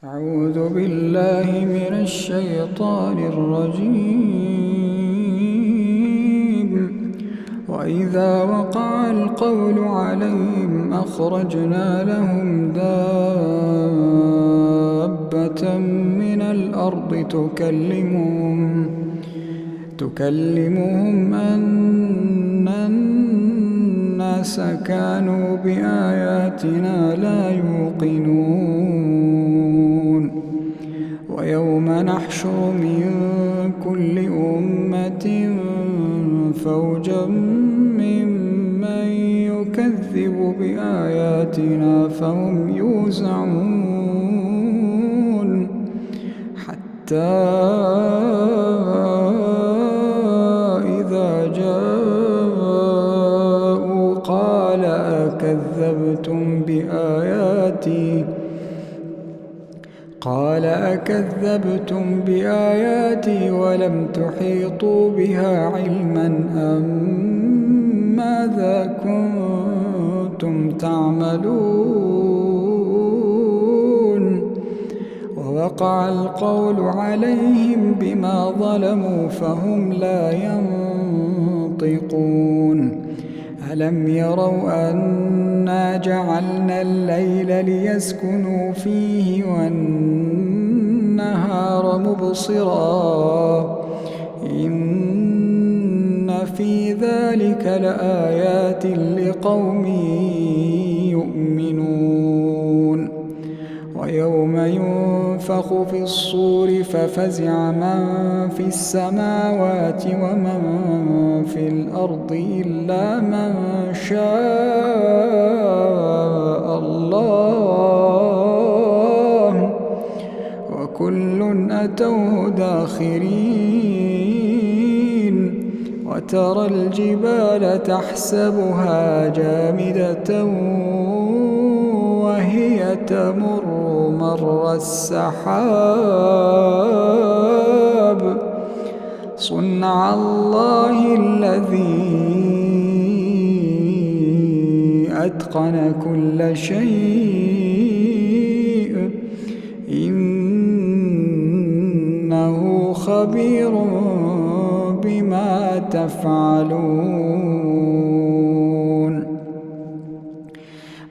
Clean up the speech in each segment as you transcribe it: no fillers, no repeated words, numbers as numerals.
أعوذ بالله من الشيطان الرجيم. وإذا وقع القول عليهم أخرجنا لهم دابة من الأرض تكلمهم أن الناس كانوا بآياتنا لا يوقنون. ويوم نحشر من كل أمة فوجا ممن يكذب بآياتنا فهم يوزعون حتى إذا جاءوا قال أكذبتم بآياتي ولم تحيطوا بها علما أم ماذا كنتم تعملون. ووقع القول عليهم بما ظلموا فهم لا ينطقون. ألم يروا أنا جعلنا الليل ليسكنوا فيه والنهار مبصرا إن في ذلك لآيات لقوم يؤمنون. ويوم ينفخ في الصور ففزع من في السماوات ومن في الأرض إلا من شاء الله وكل أتوه داخرين. وترى الجبال تحسبها جامدة وهي تمر مر السحاب صنع الله الذي أتقن كل شيء إنه خبير بما تفعلون.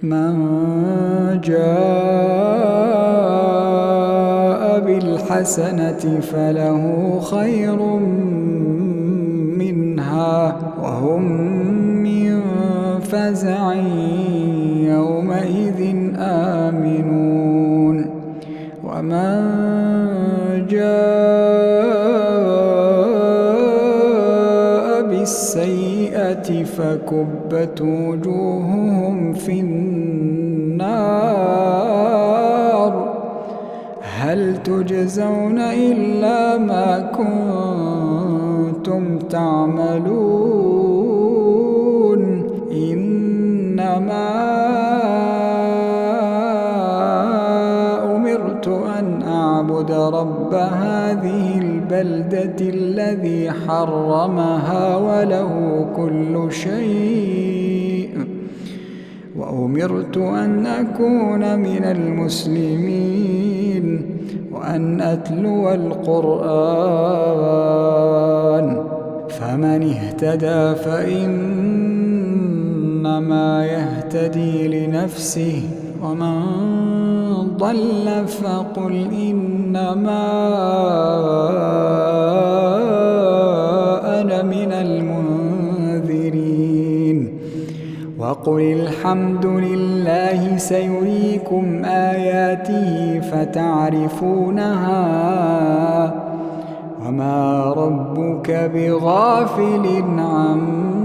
من جاء بالحسنة فله خير منها وهم من فزع يومئذ آمنون. ومن جاء بالسيئة فكبت وجوههم في النار هل تجزون إلا ما كنتم تعملون. إنما أمرت أن أعبد رب هذه البلدة الذي حرمها وله كل شيء وأمرت أن أكون من المسلمين وأن أتلو القرآن. فمن اهتدى فإنما يهتدي لنفسه ومن ضل فقل إنما أنا من المنذرين. وقل الحمد لله سيريكم آياته فتعرفونها وما ربك بغافل عما